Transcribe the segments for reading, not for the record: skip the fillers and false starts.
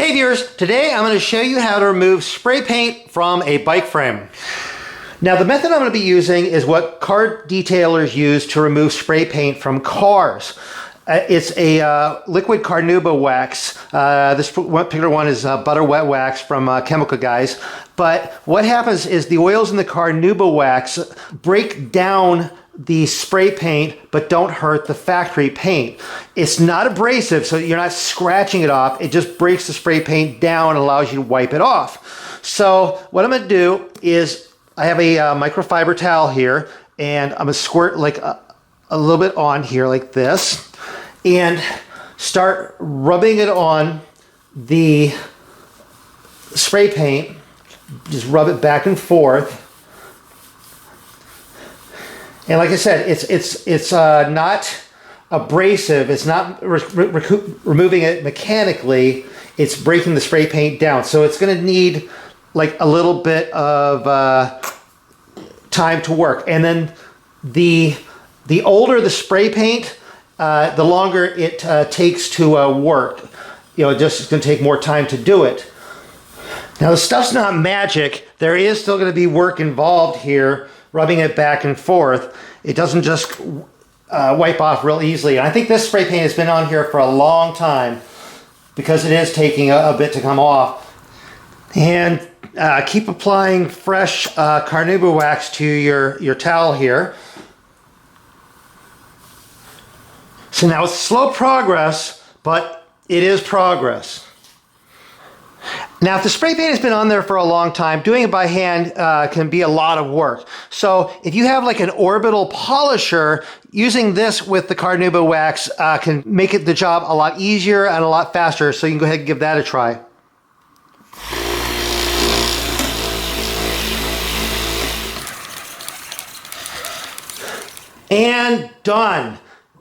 Hey viewers, today I'm going to show you how to remove spray paint from a bike frame. Now the method I'm going to be using is what car detailers use to remove spray paint from cars. It's a liquid Carnauba wax. This particular one is butter wet wax from Chemical Guys. But what happens is the oils in the Carnauba wax break down the spray paint but don't hurt the factory paint. It's not abrasive, so you're not scratching it off. It just breaks the spray paint down and allows you to wipe it off. So what I'm going to do is I have a microfiber towel here, and I'm going to squirt like a little bit on here like this and start rubbing it on the spray paint. Just rub it back and forth. And like I said, it's not abrasive. It's not removing it mechanically. It's breaking the spray paint down. So it's going to need like a little bit of time to work. And then the older the spray paint, the longer it takes to work. You know, it's going to take more time to do it. Now the stuff's not magic. There is still going to be work involved here, rubbing it back and forth. It doesn't just wipe off real easily. And I think this spray paint has been on here for a long time because it is taking a bit to come off. And keep applying fresh Carnauba wax to your towel here. So now it's slow progress, but it is progress. Now, if the spray paint has been on there for a long time, doing it by hand can be a lot of work. So if you have like an orbital polisher, using this with the Carnauba wax can make the job a lot easier and a lot faster. So you can go ahead and give that a try. And done.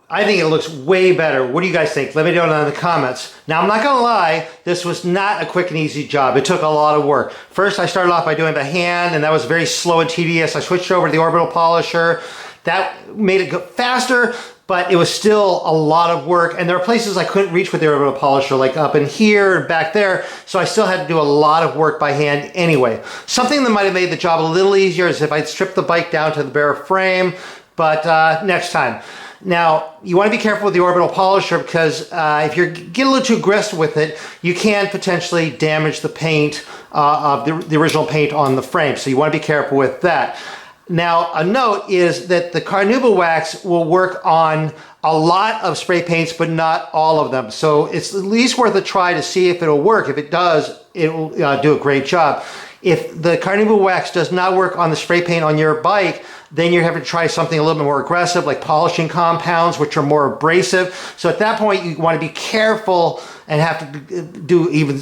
I think it looks way better. What do you guys think? Let me know in the comments. Now, I'm not gonna lie, this was not a quick and easy job. It took a lot of work. First, I started off by doing it by hand, and that was very slow and tedious. I switched over to the orbital polisher. That made it go faster, but it was still a lot of work. And there are places I couldn't reach with the orbital polisher, like up in here and back there. So I still had to do a lot of work by hand anyway. Something that might have made the job a little easier is if I'd stripped the bike down to the bare frame, but next time. Now, you want to be careful with the orbital polisher because if you get a little too aggressive with it, you can potentially damage the paint of the original paint on the frame. So you want to be careful with that. Now, a note is that the Carnauba wax will work on a lot of spray paints, but not all of them. So it's at least worth a try to see if it'll work. If it does, it will do a great job. If the Carnauba wax does not work on the spray paint on your bike, then you're having to try something a little bit more aggressive, like polishing compounds, which are more abrasive. So at that point, you want to be careful and have to do even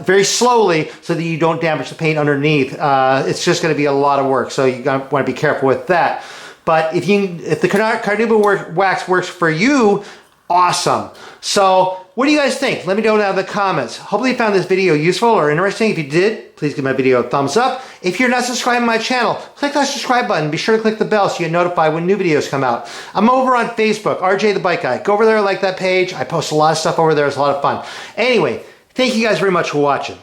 very slowly so that you don't damage the paint underneath. It's just going to be a lot of work, so you want to be careful with that. But if the Carnauba wax works for you, awesome. So what do you guys think? Let me know down in the comments. Hopefully you found this video useful or interesting. If you did, please give my video a thumbs up. If you're not subscribed to my channel, click that subscribe button. Be sure to click the bell so you get notified when new videos come out. I'm over on Facebook, RJ the Bike Guy. Go over there, like that page. I post a lot of stuff over there. It's a lot of fun. Anyway, thank you guys very much for watching.